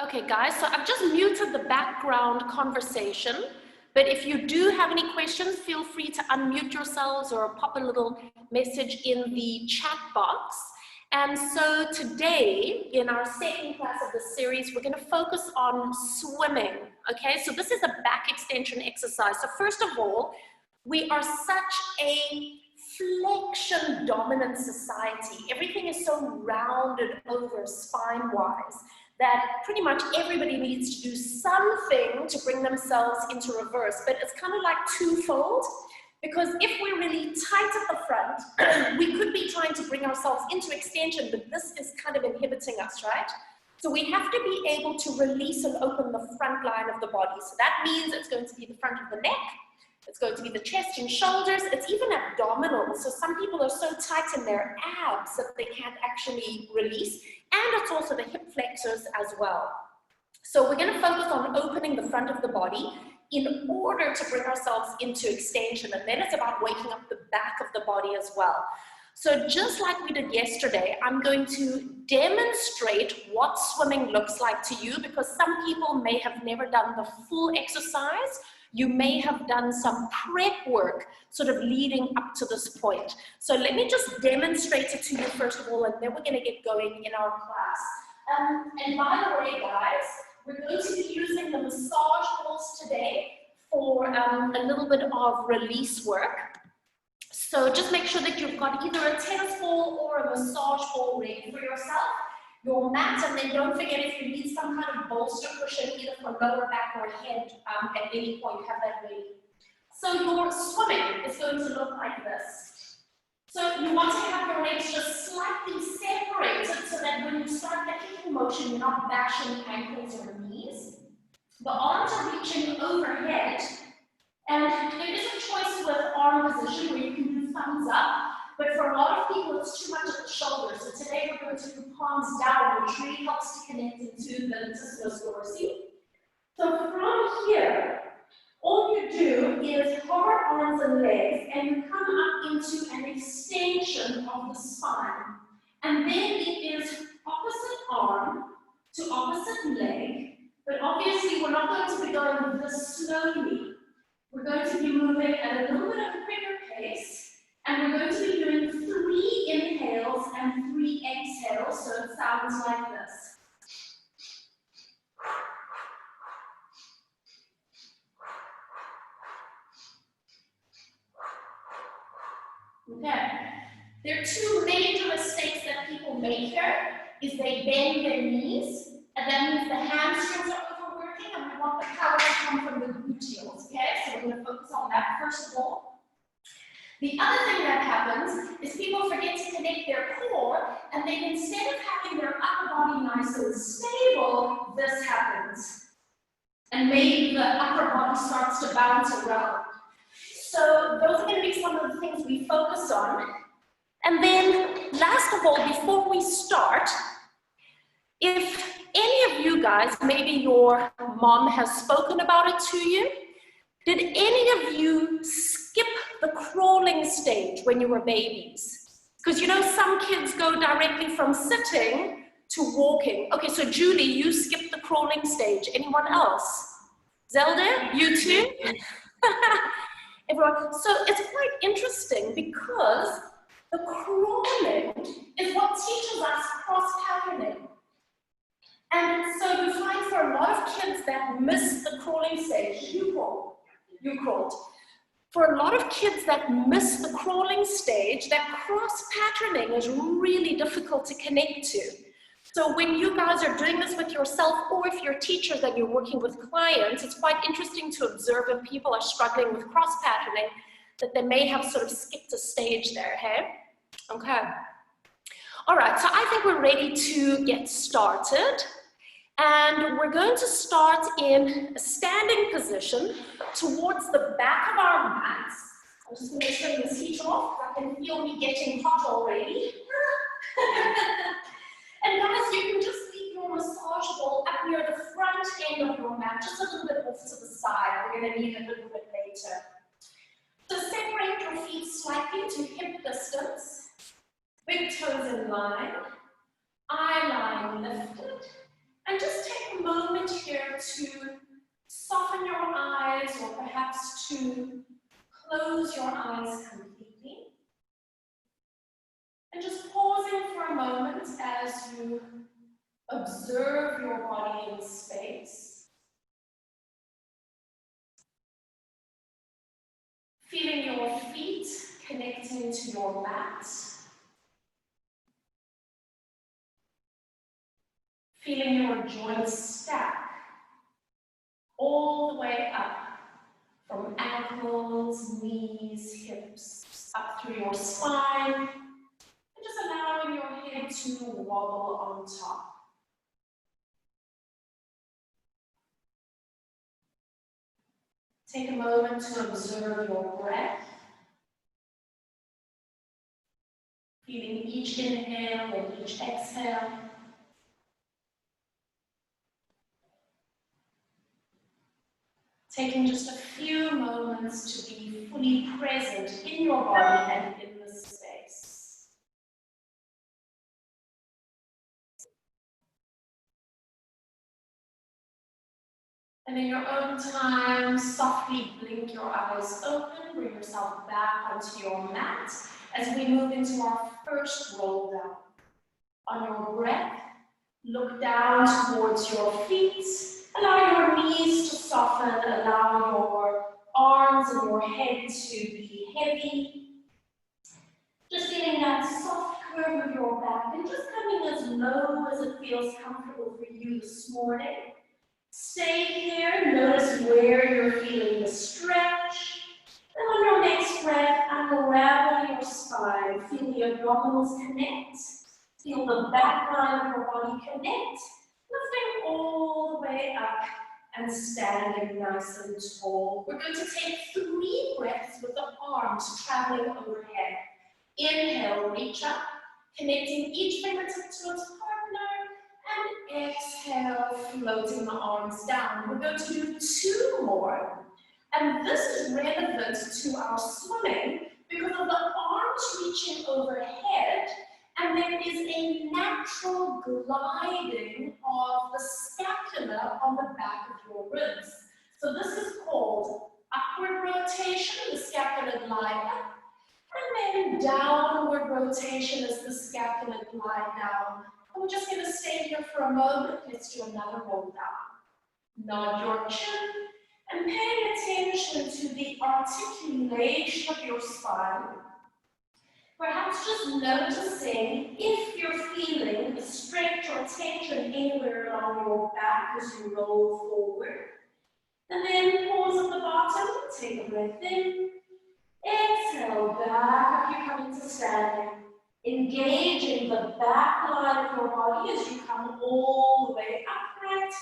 Okay, guys, so I've just muted the background conversation, but if you do have any questions, feel free to unmute yourselves or pop a little message in the chat box. And so today, in our second class of the series, we're going to focus on swimming, okay? So this is a back extension exercise. So first of all, we are such a flexion dominant society. Everything is so rounded over spine-wise that pretty much everybody needs to do something to bring themselves into reverse. But it's kind of like twofold, because if we're really tight at the front, we could be trying to bring ourselves into extension, but this is kind of inhibiting us, right? So we have to be able to release and open the front line of the body. So that means it's going to be the front of the neck, it's going to be the chest and shoulders, it's even abdominal. So some people are so tight in their abs that they can't actually release. And it's also the hip flexors as well. So we're going to focus on opening the front of the body in order to bring ourselves into extension. And then it's about waking up the back of the body as well. So just like we did yesterday, I'm going to demonstrate what swimming looks like to you, because some people may have never done the full exercise. You may have done some prep work sort of leading up to this point. So let me just demonstrate it to you first of all, and then we're going to get going in our class. And by the way, guys, we're going to be using the massage balls today for a little bit of release work. So just make sure that you've got either a tennis ball or a massage ball ready for yourself, your mat, and then don't forget, if you need some kind of bolster cushion, either for lower back or head, at any point, have that ready. So your swimming is going to look like this. So you want to have your legs just slightly separated so that when you start the kicking motion, you're not bashing ankles or knees. The arms are reaching overhead, and there is a choice with arm position where you can do thumbs up. But for a lot of people, it's too much at the shoulders. So today we're going to do palms down, which really helps to connect into the latissimus dorsi. So from here, all you do is hover arms and legs, and you come up into an extension of the spine. And then it is opposite arm to opposite leg. But obviously, we're not going to be going this slowly. We're going to be moving at a little bit of a quicker pace. And we're going to be doing 3 inhales and 3 exhales, so it sounds like this. Okay. There are 2 major mistakes that people make here, is they bend their knees, and that means the hamstrings are overworking, and we want the power to come from the gluteals, okay? So we're going to focus on that first of all. The other thing that happens is people forget to connect their core, and then instead of having their upper body nice and stable, this happens. And maybe the upper body starts to bounce around. So those are going to be some of the things we focus on. And then, last of all, before we start, if any of you guys, maybe your mom has spoken about it to you, did any of you skip the crawling stage when you were babies? Because you know some kids go directly from sitting to walking. Okay, so Julie, you skipped the crawling stage. Anyone else? Zelda, you too? Everyone. So it's quite interesting because the crawling is what teaches us cross-patterning. And so you find for a lot of kids that miss the crawling stage, you crawled. For a lot of kids that miss the crawling stage, that cross-patterning is really difficult to connect to. So when you guys are doing this with yourself, or if you're teachers and you're working with clients, it's quite interesting to observe when people are struggling with cross-patterning that they may have sort of skipped a stage there, hey? Okay. All right, so I think we're ready to get started. And we're going to start in a standing position towards the back of our mats. I'm just going to turn this heater off. I can feel me getting hot already. And guys, you can just leave your massage ball up near the front end of your mat, just a little bit off to the side. We're going to need it a little bit later. So separate your feet slightly to hip distance. Big toes in line. Eye line lifted. And just take a moment here to soften your eyes or perhaps to close your eyes completely. And just pausing for a moment as you observe your body in space. Feeling your feet connecting to your mat. Feeling your joints stack all the way up from ankles, knees, hips, up through your spine, and just allowing your head to wobble on top. Take a moment to observe your breath, feeling each inhale and each exhale. Taking just a few moments to be fully present in your body and in the space. And in your own time, softly blink your eyes open, bring yourself back onto your mat as we move into our first roll down. On your breath, look down towards your feet, allow your knees to soften, allow your arms and your head to be heavy. Just getting that soft curve of your back and just coming as low as it feels comfortable for you this morning. Stay here, notice where you're feeling the stretch. And on your next breath, unravel your spine. Feel the abdominals connect. Feel the back line of your body connect. Lifting all the way up and standing nice and tall. We're going to take 3 breaths with the arms traveling overhead. Inhale, reach up, connecting each fingertip to its partner. And exhale, floating the arms down. We're going to do 2 more. And this is relevant to our swimming because of the arms reaching overhead, and there is a natural gliding of the scapula on the back of your ribs. So this is called upward rotation, the scapula glide up, and then downward rotation as the scapula glide down. We're just going to stay here for a moment. Let's do another roll down. Nod your chin and paying attention to the articulation of your spine. Perhaps just noticing if you're feeling a stretch or tension anywhere along your back as you roll forward. And then pause at the bottom, take a breath in. Exhale, back up, you're coming to standing. Engaging the back line of your body as you come all the way upright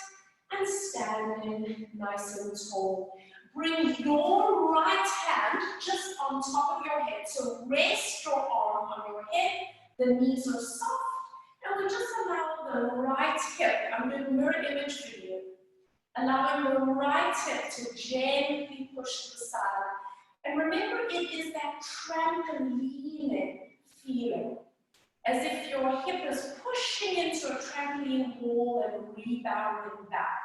and standing nice and tall. Bring your right hand just on top of your head. So rest your arm on your head, the knees are soft, and we just allow the right hip, I'm doing mirror image for you, allowing the right hip to gently push to the side. And remember, it is that trampolining feeling, as if your hip is pushing into a trampoline wall and rebounding back.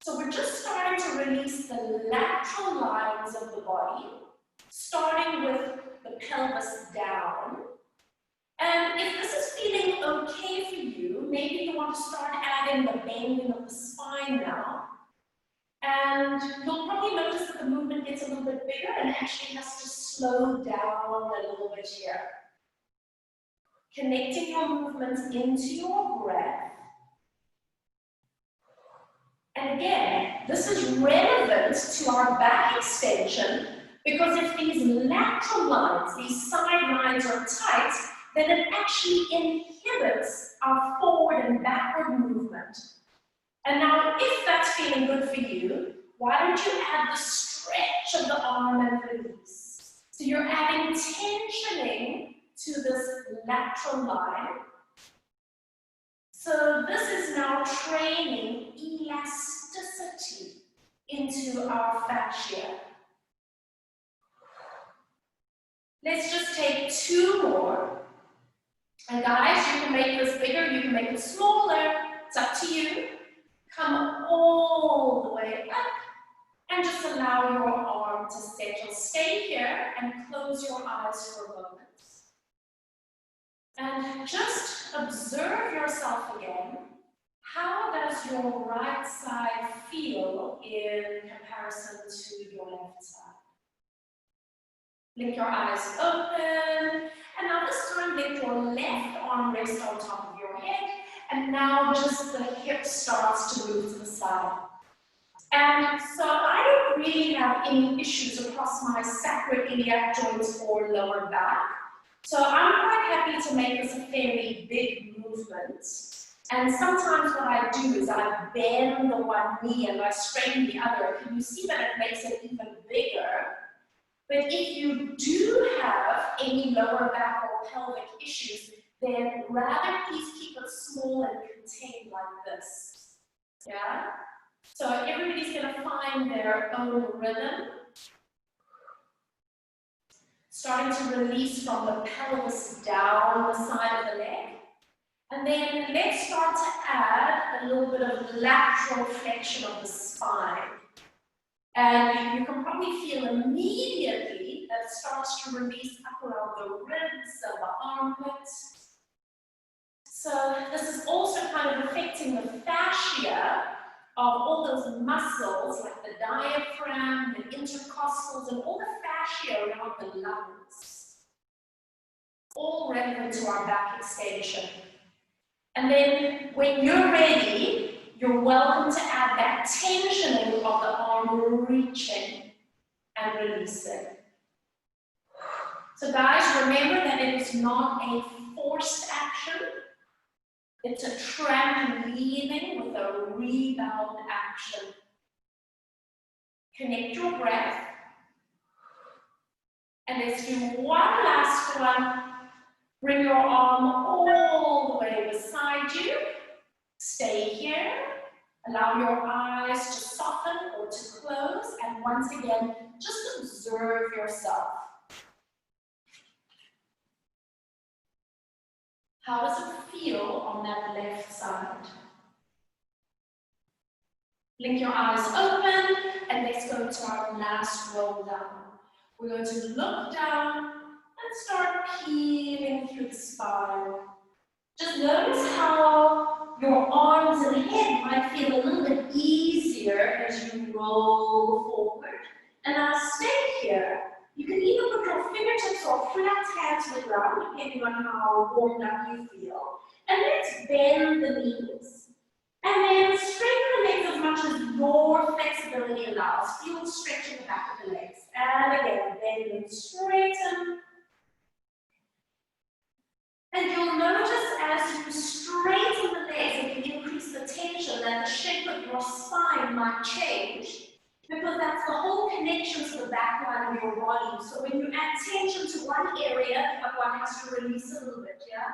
So we're just starting to release the lateral lines of the body, starting with the pelvis down. And if this is feeling okay for you, maybe you want to start adding the bending of the spine now. And you'll probably notice that the movement gets a little bit bigger and actually has to slow down a little bit here. Connecting your movements into your breath. And again, this is relevant to our back extension because if these lateral lines, these side lines are tight, then it actually inhibits our forward and backward movement. And now, if that's feeling good for you, why don't you add the stretch of the arm and release? So you're adding tensioning to this lateral line. So this is now training elasticity into our fascia. Let's just take 2 more. And guys, you can make this bigger, you can make it smaller. It's up to you. Come all the way up and just allow your arm to settle. Stay here and close your eyes for a moment. And just observe yourself again. How does your right side feel in comparison to your left side? Blink your eyes open. And now this time, let your left arm rest on top of your head. And now just the hip starts to move to the side. And so I don't really have any issues across my sacroiliac joints or lower back. So I'm quite happy to make this a fairly big movement. And sometimes what I do is I bend the one knee and I straighten the other. Can you see that it makes it even bigger? But if you do have any lower back or pelvic issues, then rather please keep it small and contained like this. Yeah? So everybody's going to find their own rhythm. Starting to release from the pelvis down the side of the leg. And then let's start to add a little bit of lateral flexion of the spine. And you can probably feel immediately that it starts to release up around the ribs and the armpits. So this is also kind of affecting the fascia of all those muscles like the diaphragm, the intercostals, and all the fascia around the lungs. All relevant to our back extension. And then when you're ready, you're welcome to add that tensioning of the arm, reaching and releasing. So guys, remember that it is not a forced action. It's a trampolining with a rebound action. Connect your breath. And let's do one last one. Bring your arm all the way beside you. Stay here. Allow your eyes to soften or to close. And once again, just observe yourself. How does it feel on that left side? Blink your eyes open, and let's go to our last roll down. We're going to look down and start peeling through the spine. Just notice how your arms and head might feel a little bit easier as you roll forward. And now stay here. You can either put your fingertips or flat hands to the ground, depending on how warmed up you feel. And let's bend the knees. And then straighten the legs as much as your flexibility allows. Feel the stretch in the back of the legs. And again, bend and straighten. And you'll notice as you straighten the legs and you increase the tension that the shape of your spine might change. Because that's the whole connection to the back line of your body. So when you add tension to one area, one has to release a little bit, yeah?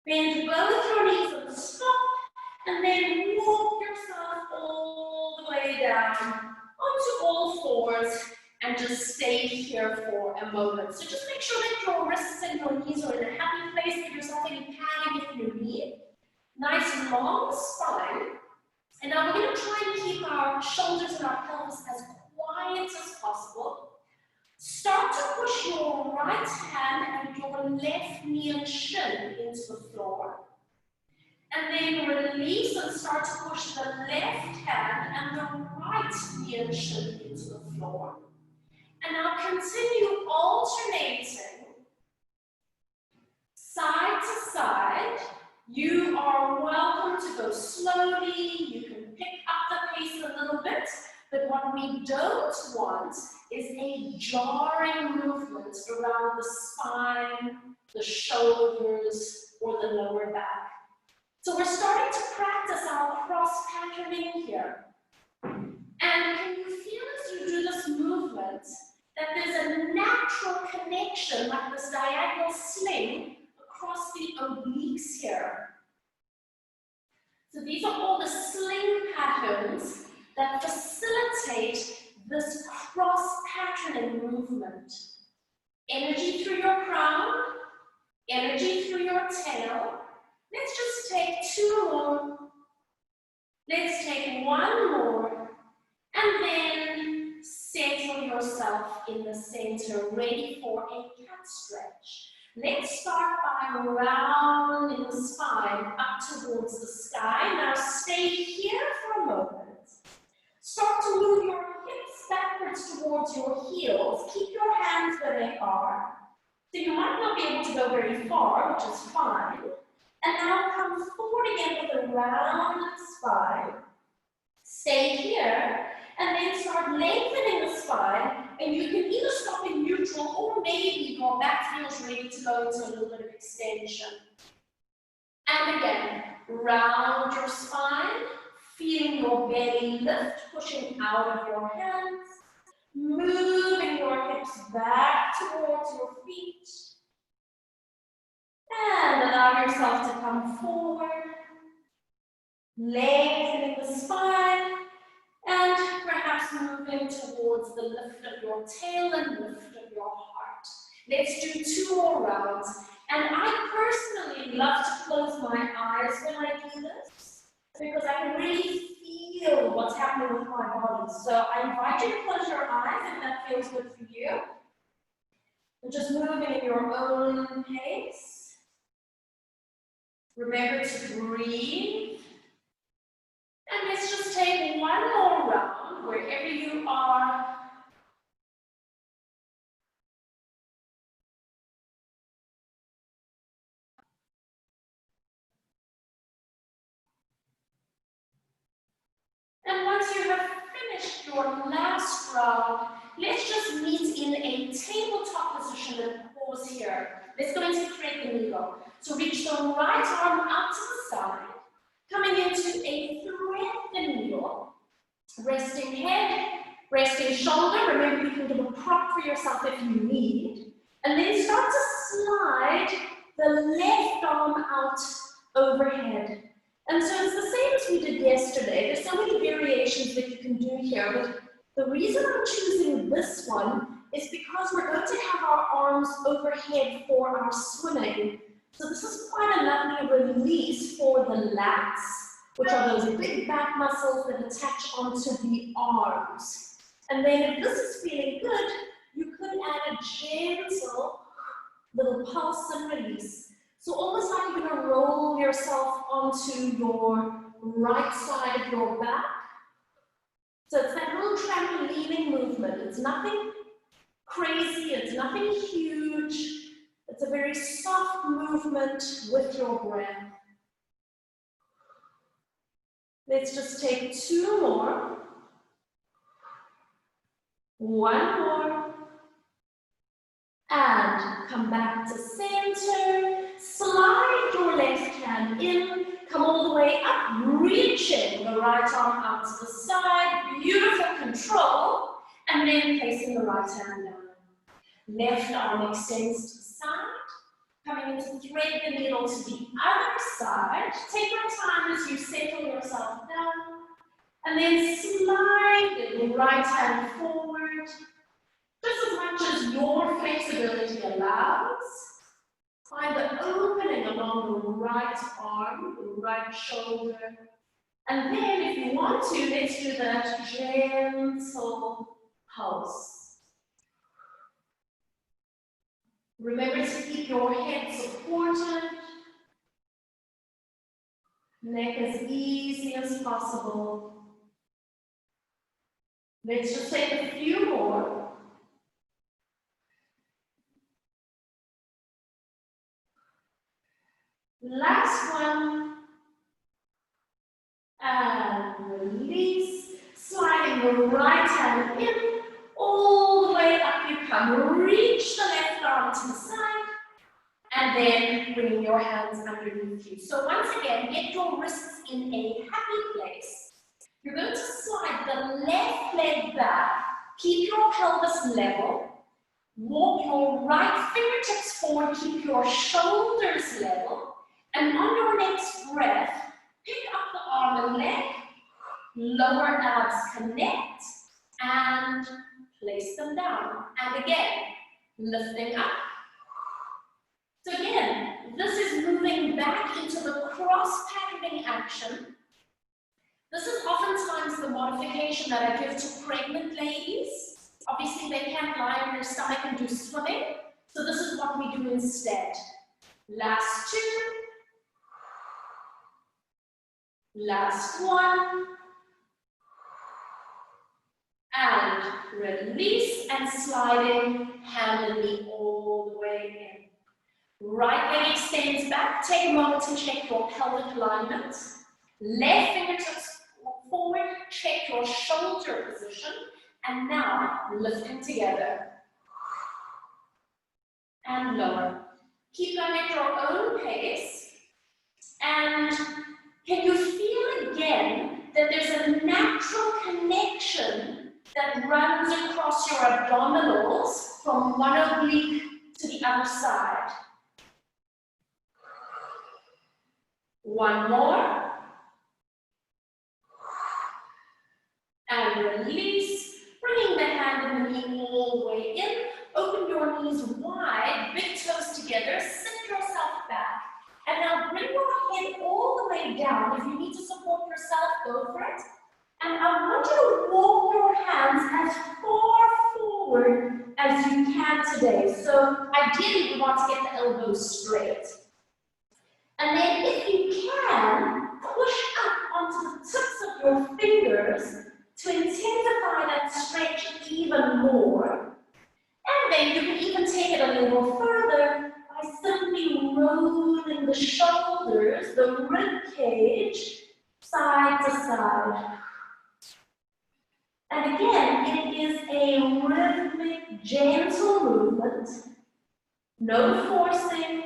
Bend both your knees at the stop, and then walk yourself all the way down onto all fours, and just stay here for a moment. So just make sure that your wrists and your knees are in a happy place. Give yourself any padding if you need. Nice and long spine. And now we're going to try and keep our shoulders and our pelvis as quiet as possible. Start to push your right hand and your left knee and shin into the floor. And then release and start to push the left hand and the right knee and shin into the floor. And now continue alternating side to side. You are welcome to go slowly. You can pick up the pace a little bit, but what we don't want is a jarring movement around the spine, the shoulders, or the lower back. So we're starting to practice our cross-patterning here. And can you feel as you do this movement that there's a natural connection, like this diagonal sling, across the obliques here. So these are all the sling patterns that facilitate this cross-patterning movement. Energy through your crown, energy through your tail. Let's just take two more. Let's take one more, and then settle yourself in the center, ready for a cat stretch. Let's start by rounding the spine up towards the sky. Now stay here for a moment. Start to move your hips backwards towards your heels. Keep your hands where they are. So you might not be able to go very far, which is fine. And now come forward again with a rounded spine. Stay here, and then start lengthening the spine, and you can either stop in neutral, or maybe your back feels ready to go into a little bit of extension. And again, round your spine, feeling your belly lift, pushing out of your hands, moving your hips back towards your feet, and allow yourself to come forward, lengthening the spine, and perhaps moving towards the lift of your tail and lift of your heart. Let's do 2 more rounds. And I personally love to close my eyes when I do this, because I can really feel what's happening with my body. So I invite you to close your eyes if that feels good for you. And just moving in your own pace. Remember to breathe. And let's just take one more round, wherever you are. And once you have finished your last round, let's just meet in a tabletop position and pause here. Let's go into thread the needle. So reach the right arm out to the side, coming into a thread the needle. Resting head, resting shoulder. Remember, you can give a prop for yourself if you need. And then start to slide the left arm out overhead. And so it's the same as we did yesterday. There's so many variations that you can do here, but the reason I'm choosing this one is because we're going to have our arms overhead for our swimming. So this is quite a lovely release for the lats, which are those big back muscles that attach onto the arms. And then if this is feeling good, you could add a gentle little pulse and release. So almost like you're going to roll yourself onto your right side of your back. So it's that little trampolining movement. It's nothing crazy, it's nothing huge. It's a very soft movement with your breath. Let's just take 2 more. 1 more. And come back to center. Slide your left hand in. Come all the way up, reaching the right arm out to the side. Beautiful control. And then placing the right hand down. Left arm extends to the side. Coming into thread the needle to the other side. Take your time as you settle yourself down. And then slide the right hand forward. Just as much as your flexibility allows. Find the opening along the right arm, the right shoulder. And then if you want to, let's do that gentle pulse. Remember to keep your head supported. Neck as easy as possible. Let's just take a few more. Last one. And release. Sliding the right hand in. All the way up you come. Reach the left arm to the side. And then bring your hands underneath you. So once again, get your wrists in a happy place. You're going to slide the left leg back. Keep your pelvis level. Walk your right fingertips forward. Keep your shoulders level. And on your next breath, pick up the arm and leg. Lower abs connect. And place them down. And again, lifting up. So again, this is moving back into the cross-patterning action. This is oftentimes the modification that I give to pregnant ladies. Obviously, they can't lie on their stomach and do swimming, so this is what we do instead. Last two. Last one. And release and sliding, hand and knee all the way in. Right leg extends back. Take a moment to check your pelvic alignment. Left fingertips forward, check your shoulder position. And now, lifting together. And lower. Keep going at your own pace. And can you feel again that there's a natural connection that runs across your abdominals from one oblique to the other side? One more. And release, bringing the hand and the knee all the way in. Open your knees wide, big toes together, sit yourself back. And now bring your head all the way down. If you need to support yourself, go for it. And I want you to walk your hands as far forward as you can today. So ideally, we want to get the elbows straight. And then if you can, push up onto the tips of your fingers to intensify that stretch even more. And then you can even take it a little further by simply rolling the shoulders, the rib cage, side to side. And again, it is a rhythmic, gentle movement. No forcing.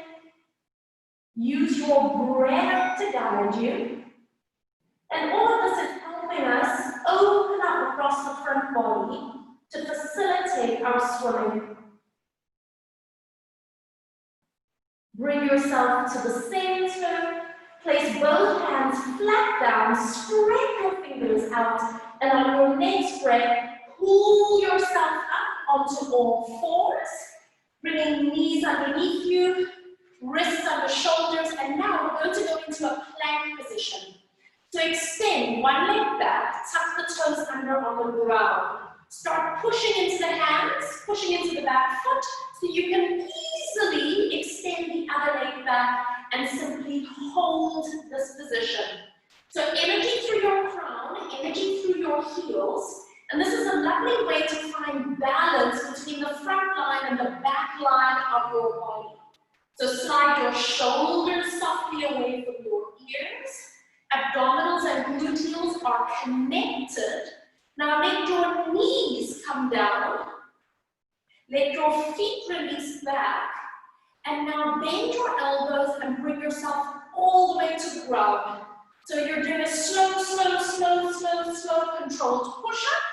Use your breath to guide you. And all of this is helping us open up across the front body to facilitate our swimming. Bring yourself to the center. Place both hands flat down. Spread your fingers out. And on your next breath, pull yourself up onto all fours. Bringing knees underneath you. Wrists on the shoulders, and now we're going to go into a plank position. So extend one leg back, tuck the toes under on the ground. Start pushing into the hands, pushing into the back foot, so you can easily extend the other leg back and simply hold this position. So energy through your crown, energy through your heels, and this is a lovely way to find balance between the front line and the back line of your body. So slide your shoulders softly away from your ears. Abdominals and gluteals are connected. Now let your knees come down. Let your feet release back. And now bend your elbows and bring yourself all the way to the ground. So you're doing a slow, controlled push-up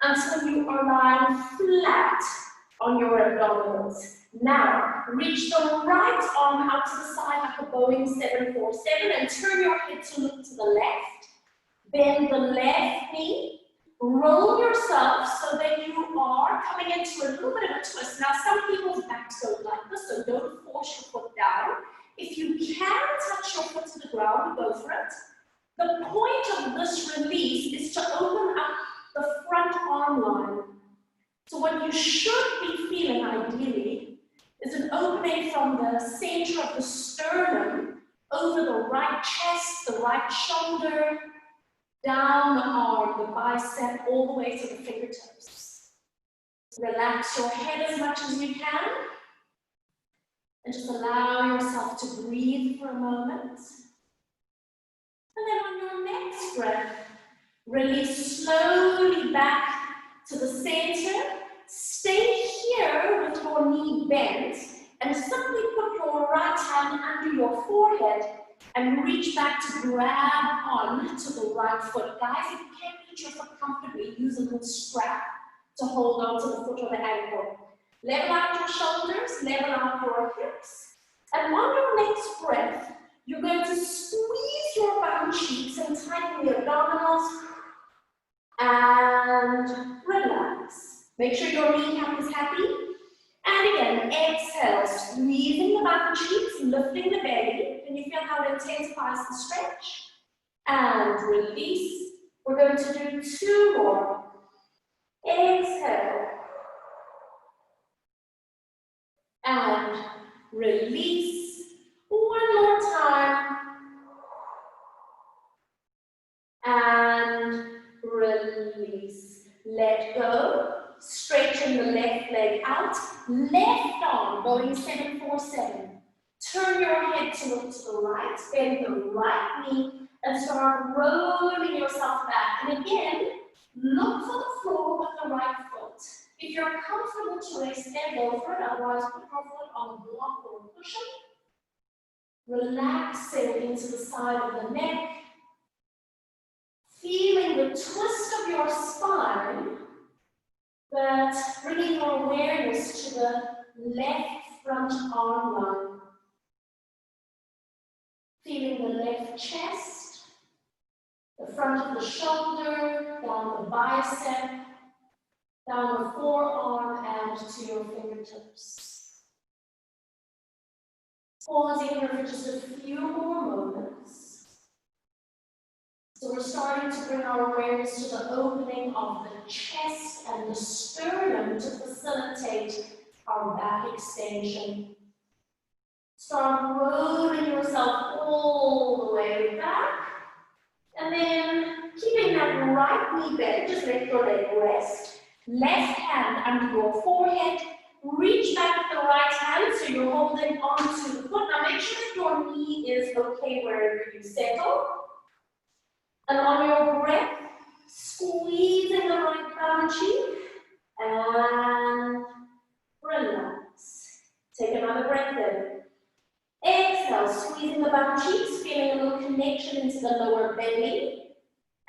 until you are lying flat on your abdominals. Now, reach the right arm out to the side like a Boeing 747 and turn your head to look to the left. Bend the left knee. Roll yourself so that you are coming into a little bit of a twist. Now, some people's backs don't like this, so don't force your foot down. If you can touch your foot to the ground, go for it. The point of this release is to open up the front arm line. So what you should be feeling ideally is an opening from the center of the sternum over the right chest, the right shoulder, down the arm, the bicep, all the way to the fingertips. Relax your head as much as you can. And just allow yourself to breathe for a moment. And then on your next breath, release slowly back to the center. Stay here with your knee bent and simply put your right hand under your forehead and reach back to grab on to the right foot. Guys, if you can't reach your foot comfortably, use a little strap to hold on to the foot or the ankle. Level out your shoulders, level out your hips. And on your next breath, you're going to squeeze your bum cheeks and tighten the abdominals and relax. Make sure your kneecap is happy. And again, exhale, squeezing the bum cheeks, lifting the belly. Can you feel how it intensifies the stretch? And release. We're going to do 2 more. Exhale. And release. One more time. And release. Let go. Straighten the left leg out. Left arm going 747. Turn your head to look to the right. Bend the right knee and start rolling yourself back. And again, look for the floor with the right foot. If you're comfortable to rest there, go for it. Otherwise, put your foot on a block or a cushion. Relaxing into the side of the neck. Feeling the twist of your spine, but bringing your awareness to the left front arm line. Feeling the left chest, the front of the shoulder, down the bicep, down the forearm, and to your fingertips. Pausing here for just a few more moments. So we're starting to bring our awareness to the opening of the chest and the sternum to facilitate our back extension. Start rolling yourself all the way back. And then keeping that right knee bent, just let your leg rest. Left hand under your forehead. Reach back with the right hand so you're holding onto the foot. Now make sure that your knee is okay wherever you settle. And on your breath, squeezing the right bum cheek and relax. Take another breath in. Exhale, squeezing the bum cheeks, feeling a little connection into the lower belly.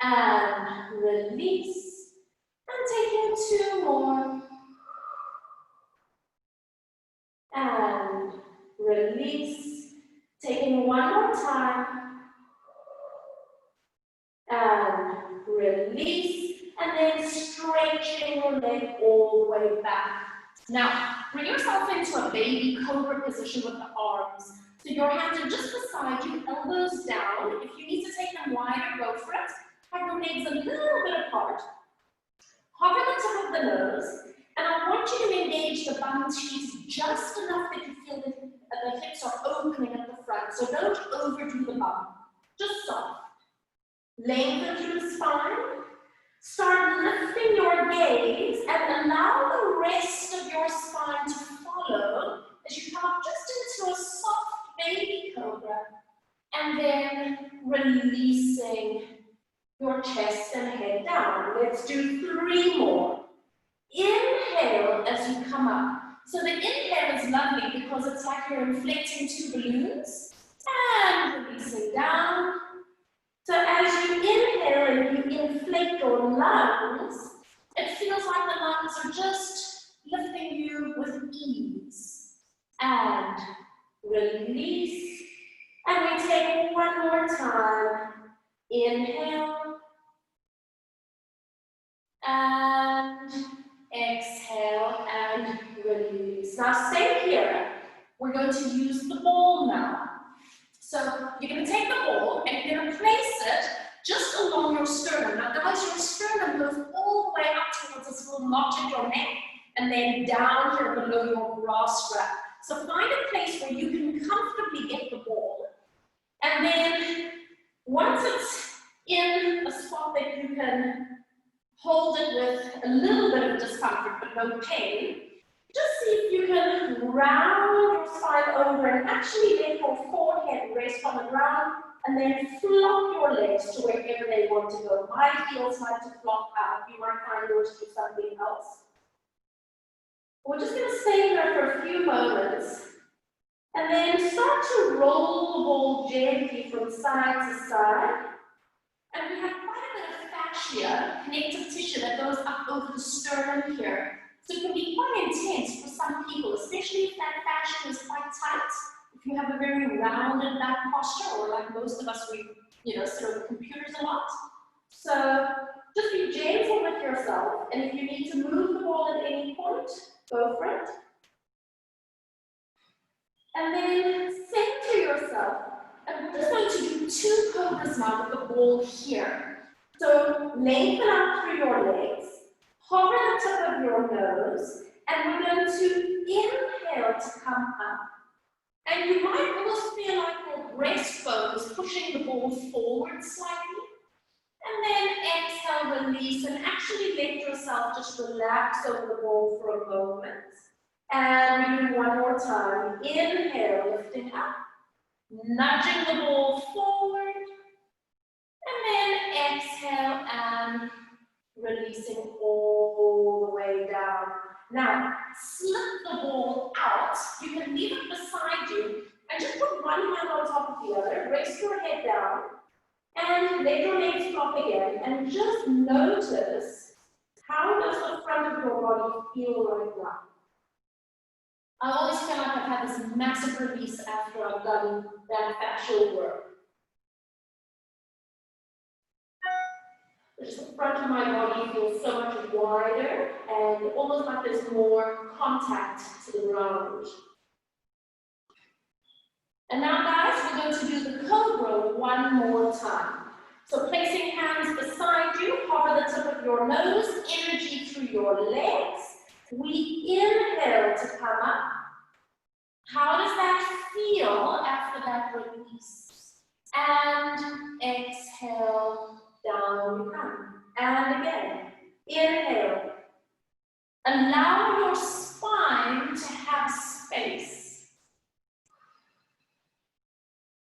And release. And taking 2 more. And release. Taking 1 more time. And release, and then stretching your leg all the way back. Now, bring yourself into a baby cobra position with the arms. So your hands are just beside you, elbows down. If you need to take them wider, go for it. Have your legs a little bit apart. Hover the tip of the nose, and I want you to engage the bum cheeks just enough that you feel that the hips are opening at the front. So don't overdo the bum, just soft. Lengthen through the spine. Start lifting your gaze and allow the rest of your spine to follow as you come up just into a soft baby cobra. And then releasing your chest and head down. Let's do 3 more. Inhale as you come up. So the inhale is lovely because it's like you're inflating 2 balloons. And releasing down. So as you inhale and you inflate your lungs, it feels like the lungs are just lifting you with ease. And release. And we take 1 more time. Inhale. And exhale and release. Now stay here. We're going to use the ball now. So you're going to take the ball and you're going to place it just along your sternum. Now guys, your sternum goes all the way up towards this little notch in your neck and then down here below your bra strap. So find a place where you can comfortably get the ball. And then once it's in a spot that you can hold it with a little bit of discomfort but no pain, just see if you can round your spine over and actually let your forehead rest on the ground and then flop your legs to wherever they want to go. My heels like to flop out. You might find yours to do something else. We're just going to stay there for a few moments and then start to roll the ball gently from side to side. And we have quite a bit of fascia, connective tissue that goes up over the sternum here. So it can be quite intense for some people, especially if that fascia is quite tight. If you have a very rounded back posture, or like most of us, we sit on computers a lot. So just be gentle with yourself, and if you need to move the ball at any point, go for it. And then center yourself. And we're just going to do 2 cobras now with the ball here. So lengthen out through your legs, hover the tip of your nose, and we're going to inhale to come up. And you might almost feel like your breastbone is pushing the ball forward slightly. And then exhale, release, and actually let yourself just relax over the ball for a moment. And we do one more time. Inhale, lifting up, nudging the ball forward. And then exhale and releasing all the way down. Now, slip the ball out. You can leave it beside you and just put one hand on top of the other. Rest your head down and let your legs flop again. And just notice, how does the front of your body feel right now? I always feel like I've had this massive release after I've done that fascial work. Just the front of my body feels so much wider and almost like there's more contact to the ground. And now guys, we're going to do the cobra one more time. So placing hands beside you, hover the tip of your nose, energy through your legs. We inhale to come up. How does that feel after that release? And exhale. Down we come. And again, inhale. Allow your spine to have space.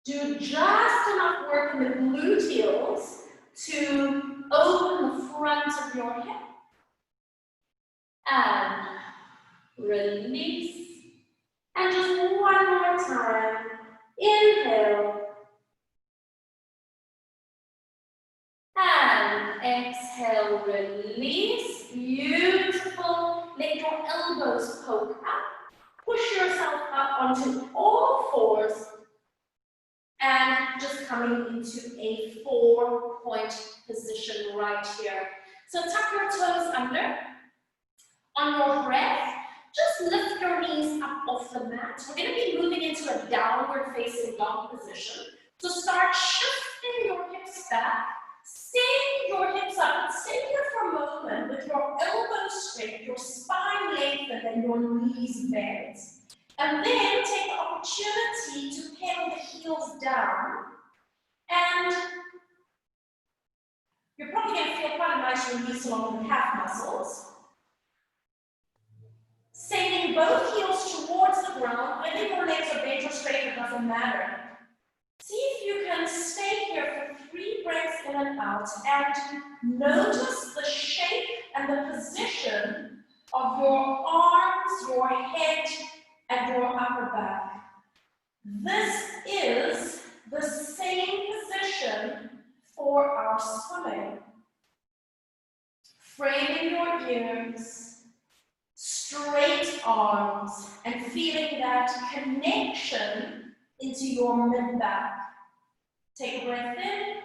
Do just enough work in the gluteals to open the front of your hip. And release. And just one more time. Inhale. And exhale, release. Beautiful. Let your elbows poke up. Push yourself up onto all fours. And just coming into a 4-point position right here. So tuck your toes under. On your breath, just lift your knees up off the mat. We're going to be moving into a downward facing dog position. So start shifting your hips back. Stay your hips up. Stay here for a moment with your elbows straight, your spine lengthened, and your knees bent. And then take the opportunity to pin the heels down. And you're probably going to feel quite a nice release along the calf muscles. Sending both heels towards the ground. Whether your legs are bent or straight, it doesn't matter. See if you can stay here for 3 breaths in and out and notice the shape and the position of your arms, your head, and your upper back. This is the same position for our swimming. Framing your ears, straight arms, and feeling that connection into your mid-back. Take a breath in,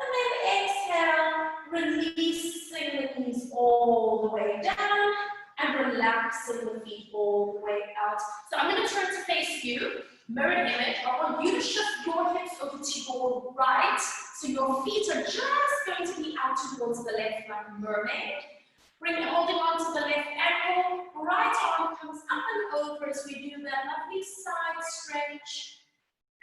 and then exhale, releasing the knees all the way down, and relaxing the feet all the way out. So I'm going to turn to face you, mirror image. I want you to shift your hips over to your right, so your feet are just going to be out towards the left like a mermaid. Bring it, holding on to the left ankle, right arm comes up and over as we do that lovely side stretch.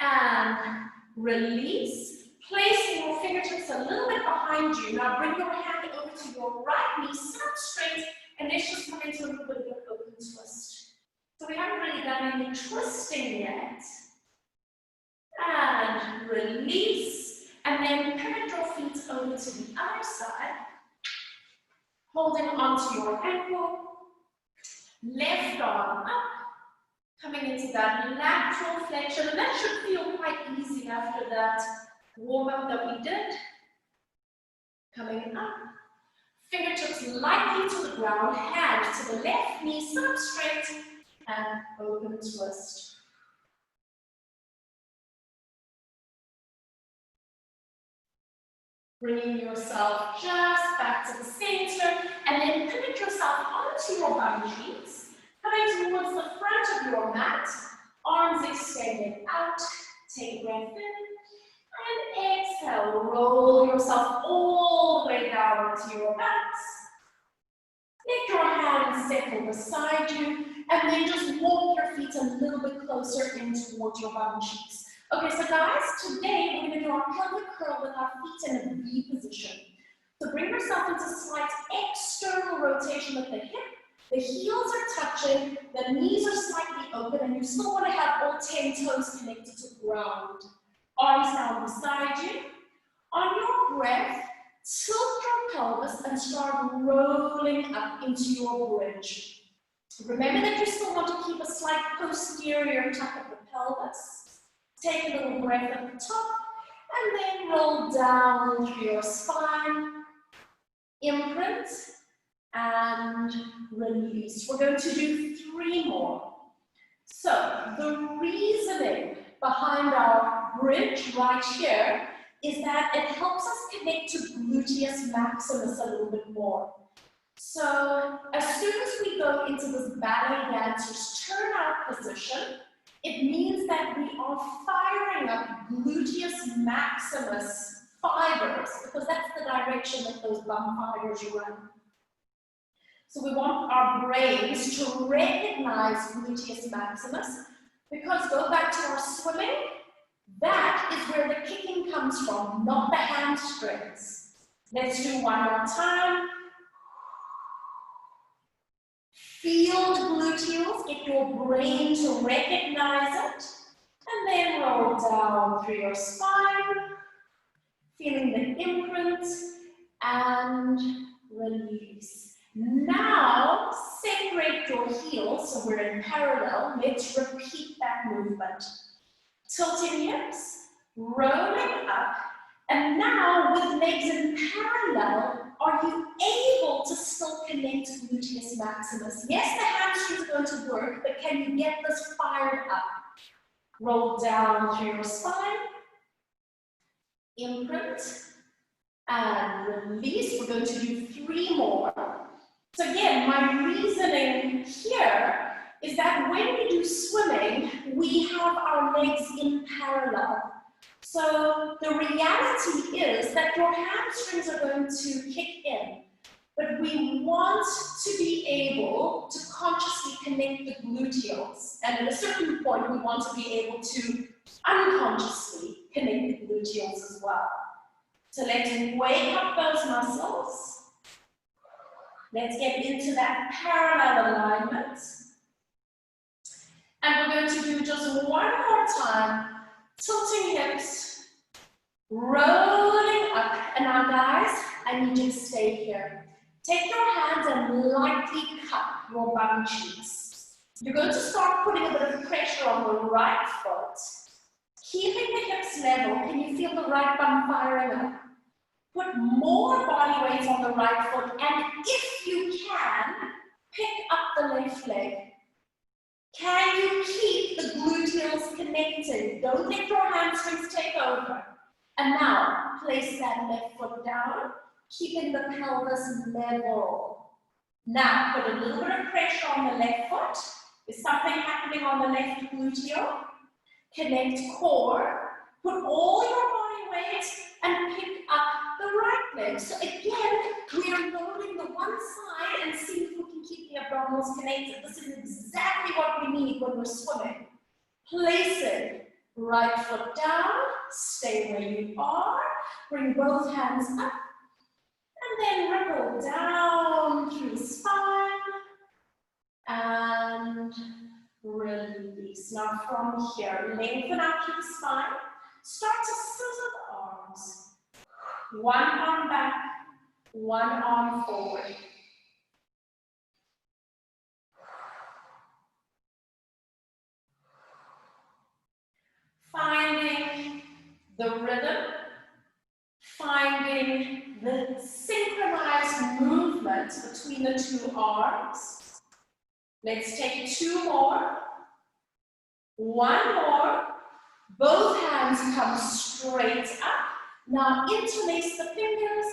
And release, placing your fingertips a little bit behind you. Now bring your hand over to your right knee, sit up straight, and let's just come into a little bit of an open twist. So we haven't really done any twisting yet. And release, and then pivot your feet over to the other side, holding onto your ankle, left arm up, coming into that lateral flexion, and that should feel quite easy after that warm-up that we did. Coming up, fingertips lightly to the ground, hand to the left, knee sit up straight, and open twist. Bringing yourself just back to the center, and then pivot yourself onto your bum cheeks, coming towards the front of your mat, arms extended out, take a breath in, and exhale, roll yourself all to your backs. Let your hands settle beside you, and then just walk your feet a little bit closer in towards your bum cheeks. Okay, so guys, today we're going to do our pelvic curl with our feet in a V position. So bring yourself into slight external rotation with the hip. The heels are touching, the knees are slightly open, and you still want to have all 10 toes connected to ground. Arms down beside you. On your breath, tilt your pelvis and start rolling up into your bridge. Remember that you still want to keep a slight posterior tuck of the pelvis. Take a little breath at the top and then roll down through your spine. Imprint and release. We're going to do 3 more. So the reasoning behind our bridge right here is that it helps us connect to gluteus maximus a little bit more. So as soon as we go into this ballet dancer's turnout position, it means that we are firing up gluteus maximus fibers, because that's the direction that those bum fibers run. So we want our brains to recognize gluteus maximus, because go back to our swimming, that is where the kicking comes from, not the hamstrings. Let's do one more time. Feel the gluteals, get your brain to recognize it, and then roll down through your spine, feeling the imprint, and release. Now, separate your heels, so we're in parallel. Let's repeat that movement. Tilting hips, rolling up, and now with legs in parallel, are you able to still connect to gluteus maximus? Yes, the hamstrings are going to work, but can you get this fired up? Roll down through your spine, imprint, and release. We're going to do 3 more. So again, my reasoning here is that when we do swimming, we have our legs in parallel. So the reality is that your hamstrings are going to kick in, but we want to be able to consciously connect the gluteals. And at a certain point, we want to be able to unconsciously connect the gluteals as well. So let's wake up those muscles. Let's get into that parallel alignment. And we're going to do just one more time. Tilting hips, rolling up. And now guys, I need you to stay here. Take your hands and lightly cup your bum cheeks. You're going to start putting a bit of pressure on the right foot. Keeping the hips level, can you feel the right bum firing up? Put more body weight on the right foot, and if you can, pick up the left leg. Can you keep the gluteals connected? Don't let your hamstrings take over. And now, place that left foot down, keeping the pelvis level. Now, put a little bit of pressure on the left foot. Is something happening on the left gluteal? Connect core. Put all your body weight and pick up the right leg. So again, we are loading the one side and see if we can keep the abdominals connected. This is exactly what we need when we're swimming. Place it. Right foot down. Stay where you are. Bring both hands up. And then ripple down through the spine. And release. Now from here, lengthen out through the spine. Start to scissor the arms. One arm back, one arm forward. Finding the rhythm, finding the synchronized movement between the 2 arms. Let's take 2 more. 1 more. Both hands come straight up. Now interlace the fingers,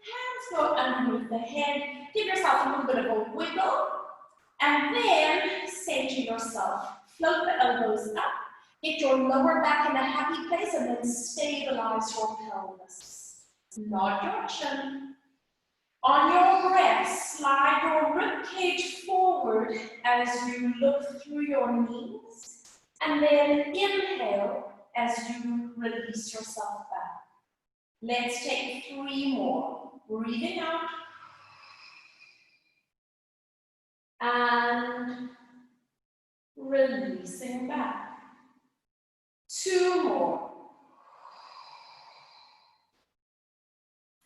hands go underneath the head. Give yourself a little bit of a wiggle. And then center yourself. Float the elbows up. Get your lower back in a happy place and then stabilize your pelvis. Nod your chin. On your breath, slide your rib cage forward as you look through your knees, and then inhale as you release yourself back. Let's take 3 more. Breathing out. And releasing back. 2 more.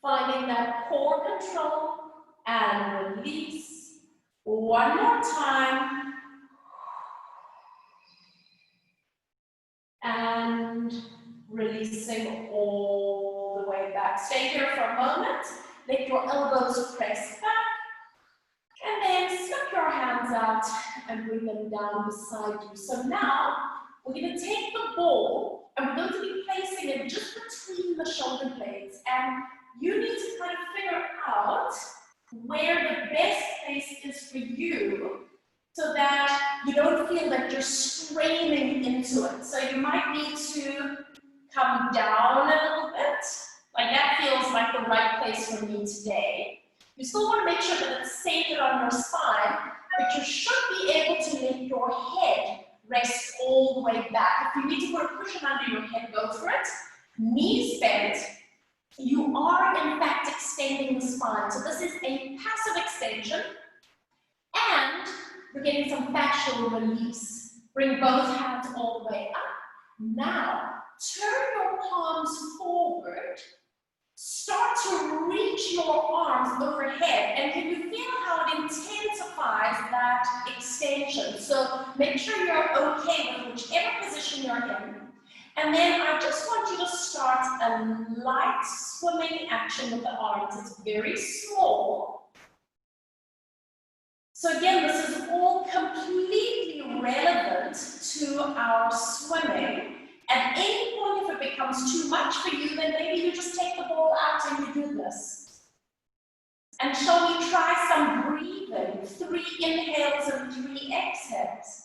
Finding that core control and release. 1 more time. And releasing all the way back. Stay here for a moment. Let your elbows press back. And then slip your hands out and bring them down beside you. So now, we're going to take the ball and we're going to be placing it just between the shoulder blades. And you need to kind of figure out where the best place is for you so that you don't feel that you're straining into it. So you might need to come down a little bit. Like that feels like the right place for me today. You still want to make sure that it's centered on your spine, but you should be able to let your head rest all the way back. If you need to put a cushion under your head, go for it. Knees bent. You are, in fact, extending the spine. So this is a passive extension, and we're getting some fascial release. Bring both hands all the way up. Now, turn your palms forward. Start to reach your arms overhead, and can you feel how it intensifies that extension? So make sure you're okay with whichever position you're in. And then I just want you to start a light swimming action with the arms. It's very small. So again, this is all completely relevant to our swimming. At any point, if it becomes too much for you, then maybe you just take the ball out and you do this. And shall we try some breathing? 3 inhales and 3 exhales.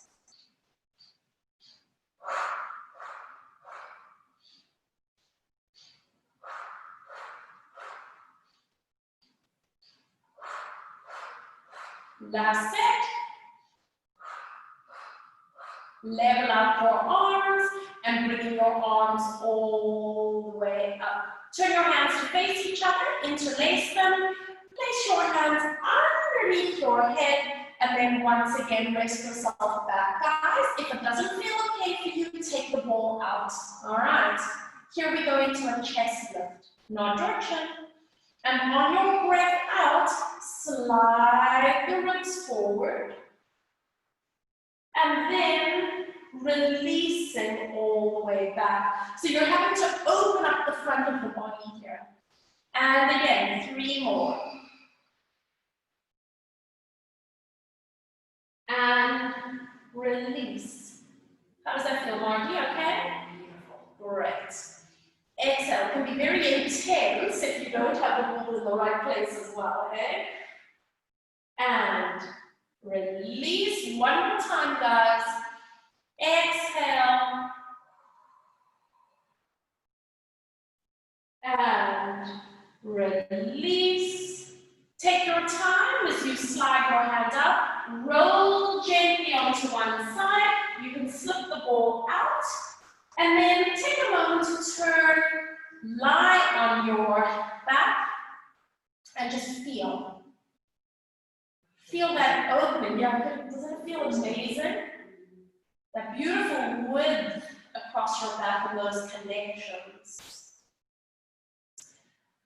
Last set. Level out your arms and bring your arms all the way up. Turn your hands to face each other, interlace them, place your hands underneath your head, and then once again rest yourself back. Guys, if it doesn't feel okay for you, take the ball out. All right, here we go into a chest lift. Nod your chin, and on your breath out, slide the ribs forward. And then releasing all the way back. So you're having to open up the front of the body here. And again, 3 more. And release. How does that feel, Margie? Okay? Beautiful. Great. Exhale. It can be very intense if you don't have the ball in the right place as well, okay? And release. 1 more time, guys. Exhale. And release. Take your time as you slide your hand up. Roll gently onto one side. You can slip the ball out. And then take a moment to turn, lie on your back, and just feel. Feel that opening. Yeah, doesn't it feel amazing? That beautiful width across your back and those connections.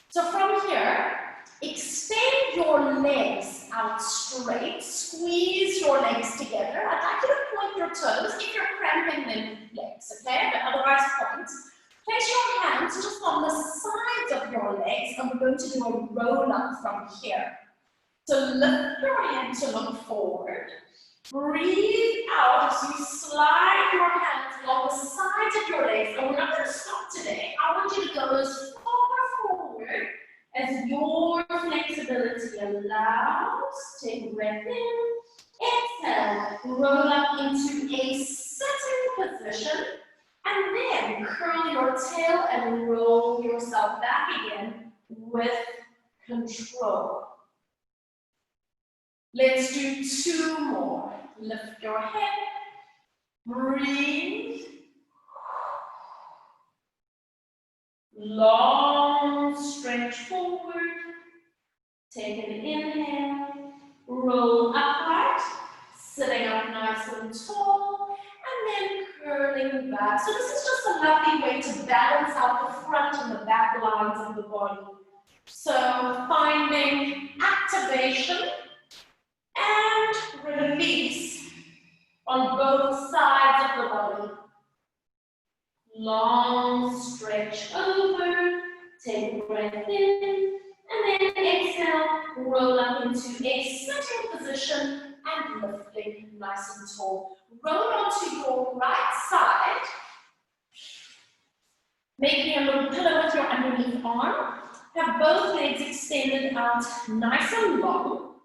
So from here, extend your legs out straight. Squeeze your legs together. I'd like you to point your toes if you're cramping them legs, okay? But otherwise, point. Place your hands just on the sides of your legs, and we're going to do a roll up from here. So lift your head to look forward. Breathe out as you slide your hands along the sides of your legs. And we're not going to stop today. I want you to go as far forward as your flexibility allows. Take a breath in. Exhale. Roll up into a sitting position. And then curl your tail and roll yourself back again with control. Let's do 2 more. Lift your head, breathe. Long stretch forward. Take an inhale, roll upright, sitting up nice and tall, and then curling back. So this is just a lovely way to balance out the front and the back lines of the body. So finding activation and release on both sides of the body. Long stretch over, take a breath in, and then exhale, roll up into a sitting position and lifting nice and tall. Roll onto your right side, making a little pillow with your underneath arm. Have both legs extended out nice and long,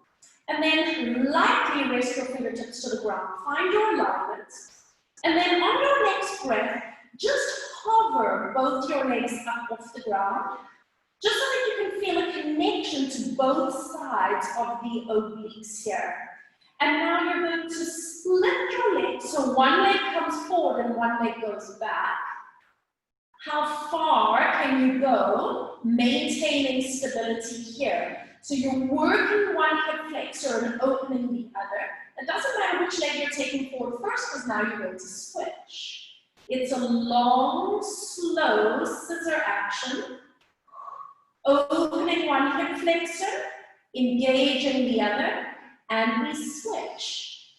and then lightly rest your fingertips to the ground. Find your alignment, and then on your next breath, just hover both your legs up off the ground, just so that you can feel a connection to both sides of the obliques here. And now you're going to split your legs, so one leg comes forward and one leg goes back. How far can you go, maintaining stability here? So you're working one hip flexor and opening the other. It doesn't matter which leg you're taking forward first, because now you're going to switch. It's a long, slow scissor action. Opening one hip flexor, engaging the other, and we switch.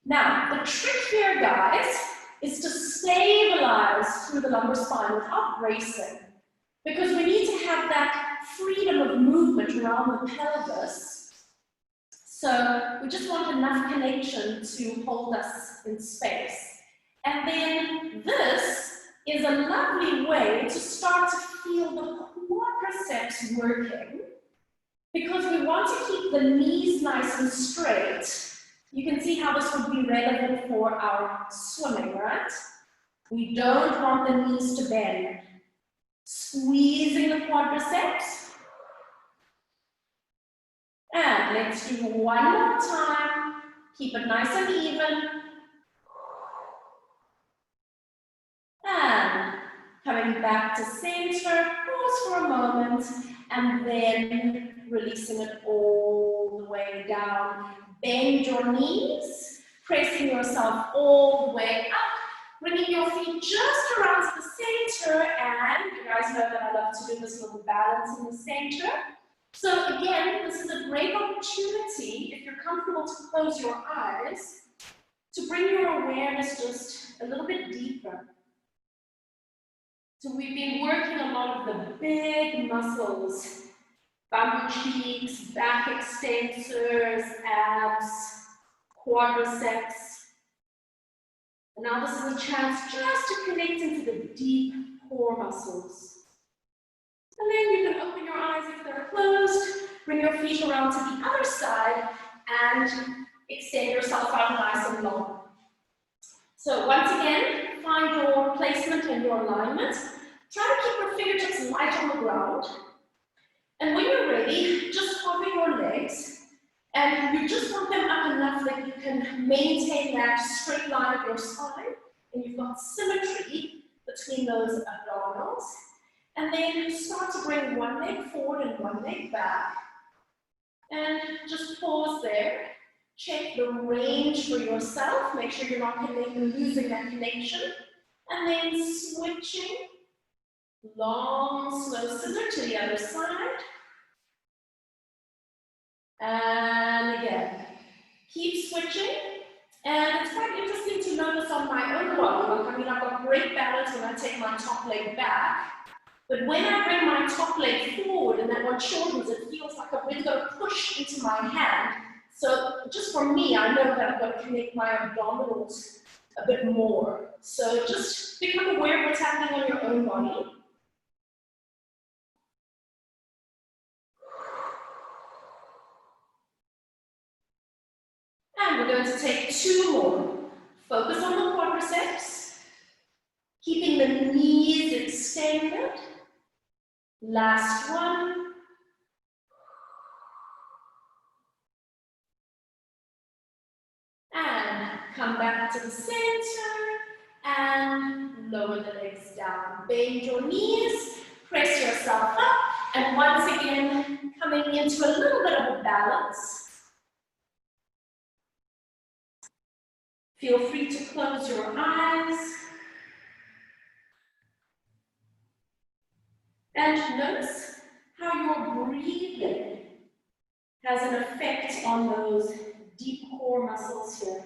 Now, the trick here, guys, is to stabilize through the lumbar spine without bracing, because we need to have that freedom of movement around the pelvis. So we just want enough connection to hold us in space. And then this is a lovely way to start to feel the quadriceps working, because we want to keep the knees nice and straight. You can see how this would be relevant for our swimming, right? We don't want the knees to bend. Squeezing the quadriceps. And let's do one more time. Keep it nice and even. And coming back to center, pause for a moment, and then releasing it all the way down. Bend your knees, pressing yourself all the way up, bringing your feet just around to the center, and you guys know that I love to do this little balance in the center. So again, this is a great opportunity, if you're comfortable to close your eyes, to bring your awareness just a little bit deeper. So we've been working a lot of the big muscles, bum cheeks, back extensors, abs, quadriceps. And now this is a chance just to connect into the deep core muscles. And then you can open your eyes if they're closed, bring your feet around to the other side, and extend yourself out nice and long. So once again, find your placement and your alignment. Try to keep your fingertips light on the ground. And when you're ready, just hover your legs. And you just want them up enough that you can maintain that straight line of your spine. And you've got symmetry between those abdominals. And then start to bring one leg forward and one leg back. And just pause there. Check the range for yourself. Make sure you're not losing that connection. And then switching. Long, slow scissor to the other side. And again. Keep switching. And it's quite interesting to notice on my own body. I mean, I've got great balance when I take my top leg back. But when I bring my top leg forward and that one shortens, it feels like I've really got to push into my hand. So just for me, I know that I've got to connect my abdominals a bit more. So just become aware of what's happening on your own body. And we're going to take 2 more. Focus on the quadriceps, keeping the knees extended. Last one. Come back to the center and lower the legs down. Bend your knees, press yourself up, and once again, coming into a little bit of a balance. Feel free to close your eyes. And notice how your breathing has an effect on those deep core muscles here.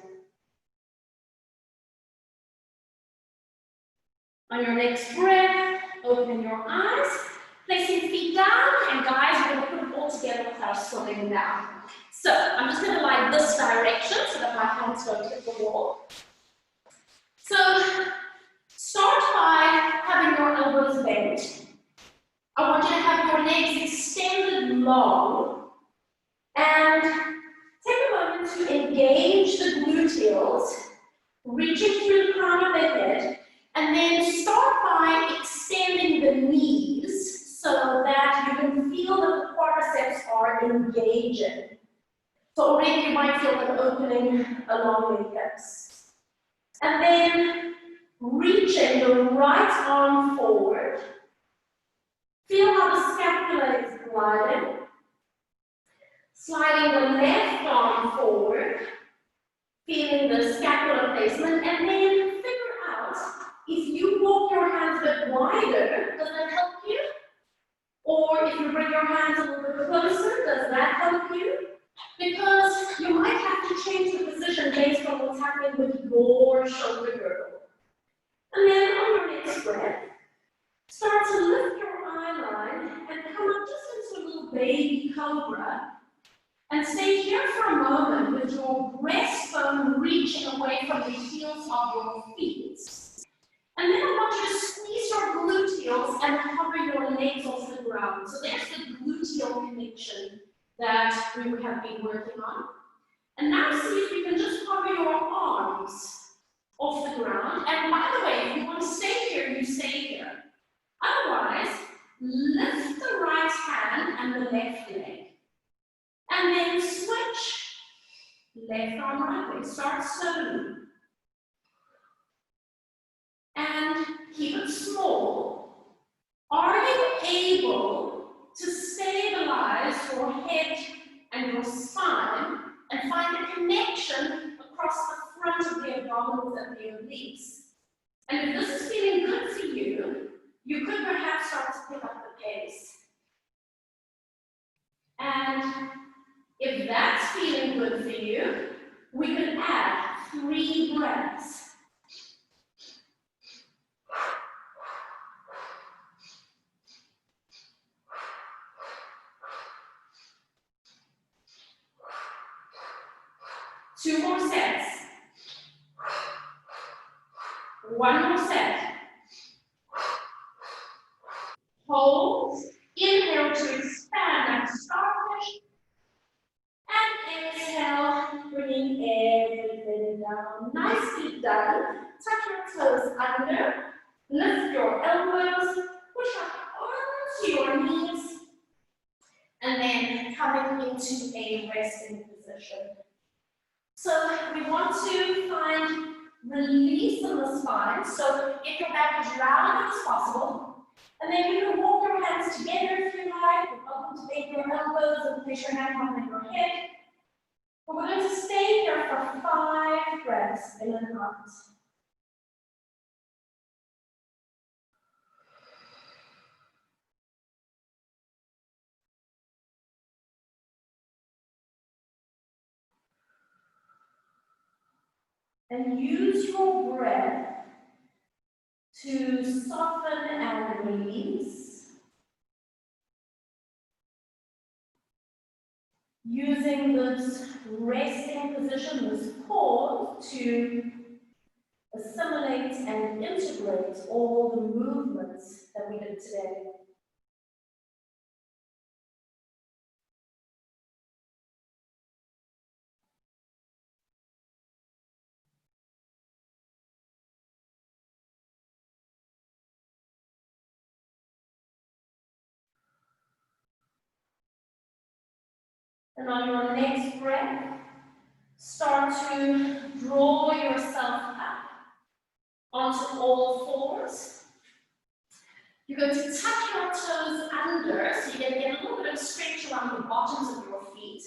On your next breath, open your eyes, placing feet down, and guys, we're going to put it all together with our swimming now. So, I'm just going to lie this direction so that my hands don't hit the wall. So, start by having your elbows bent. I want you to have your legs extended long, and take a moment to engage the gluteals, reaching through the crown of the head, and then start by extending the knees so that you can feel that the quadriceps are engaging. So already you might feel an opening along the hips. And then reaching the right arm forward. Feel how the scapula is gliding. Sliding the left arm forward. Feeling the scapular placement, and then figure out if you walk your hands a bit wider, does that help you? Or if you bring your hands a little bit closer, does that help you? Because you might have to change the position based on what's happening with your shoulder girdle. And then on your next breath, start to lift your eye line and come up just into a little baby cobra. And stay here for a moment with your breastbone reaching away from the heels of your feet. And then I want you to squeeze your gluteals and hover your legs off the ground. So there's the gluteal connection that we have been working on. And now see if you can just hover your arms off the ground. And by the way, if you want to stay here, you stay here. Otherwise, lift the right hand and the left leg. And then switch left arm, right leg. Start slowly. And keep it small. Are you able to stabilize your head and your spine and find a connection across the front of the abdominals and the obliques? And if this is feeling good for you, you could perhaps start to pick up the pace. And if that's feeling good for you, we can add 3 breaths. Two more sets. One more set. Hold. Inhale to expand like starfish. And exhale, bringing everything down. Nicely done. Tuck your toes under. Lift your elbows. Push up onto your knees. And then coming into a resting position. So we want to find release in the spine. So get your back as round as possible. And then you can walk your hands together if you like. You're welcome to bend your elbows and place your hand behind your head. But we're going to stay here for 5 breaths in and out. And use your breath to soften and release. Using this resting position, this pause, to assimilate and integrate all the movements that we did today. And on your next breath, Start to draw yourself up onto all fours. You're going to tuck your toes under, so you're going to get a little bit of stretch around the bottoms of your feet.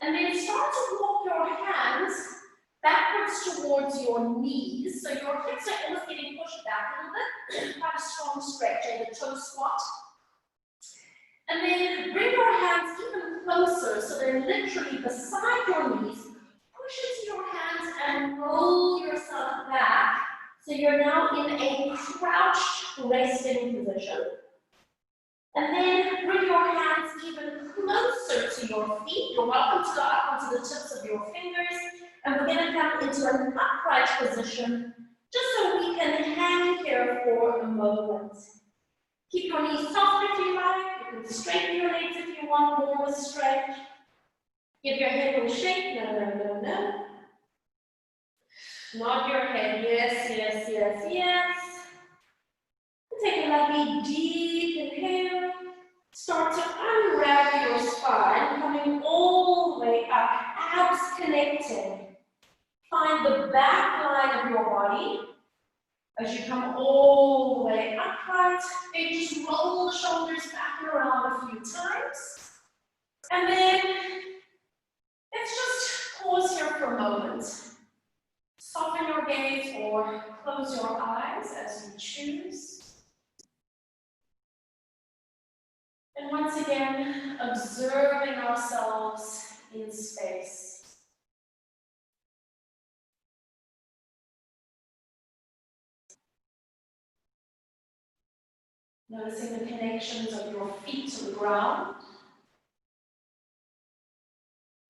And then start to walk your hands backwards towards your knees. So your hips are almost getting pushed back a little bit. Quite a strong stretch in the toe squat. And then bring your hands even closer, so they're literally beside your knees. Push into your hands and roll yourself back. So you're now in a crouched resting position. And then bring your hands even closer to your feet. You're welcome to go up onto the tips of your fingers. And we're going to come into an upright position, just so we can hang here for a moment. Keep your knees soft if you like. You can straighten your legs if you want more of a stretch. Give your head a shake. No, no, no, no. Nod your head. Yes, yes, yes, yes. Take a lovely deep inhale. Start to unravel your spine, coming all the way up, abs connected. Find the back line of your body. As you come all the way upright, then just roll the shoulders back and around a few times. And then let's just pause here for a moment. Soften your gaze or close your eyes as you choose. And once again, observing ourselves in space. Noticing the connections of your feet to the ground.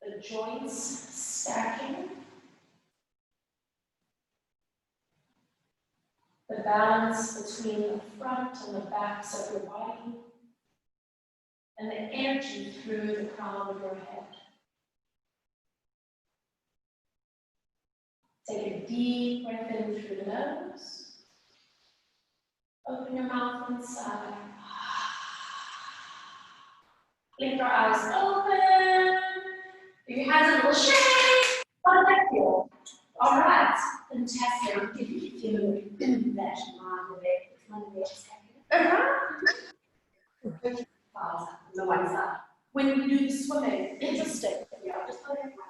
The joints stacking. The balance between the front and the backs of your body. And the energy through the crown of your head. Take a deep breath in through the nose. Open your mouth inside. Blink your eyes open. Give your hands a little shake. How does that feel? All right. Fantastic. Did you feel that on the one side? When you do the swimming, interesting. Yeah, just put it right.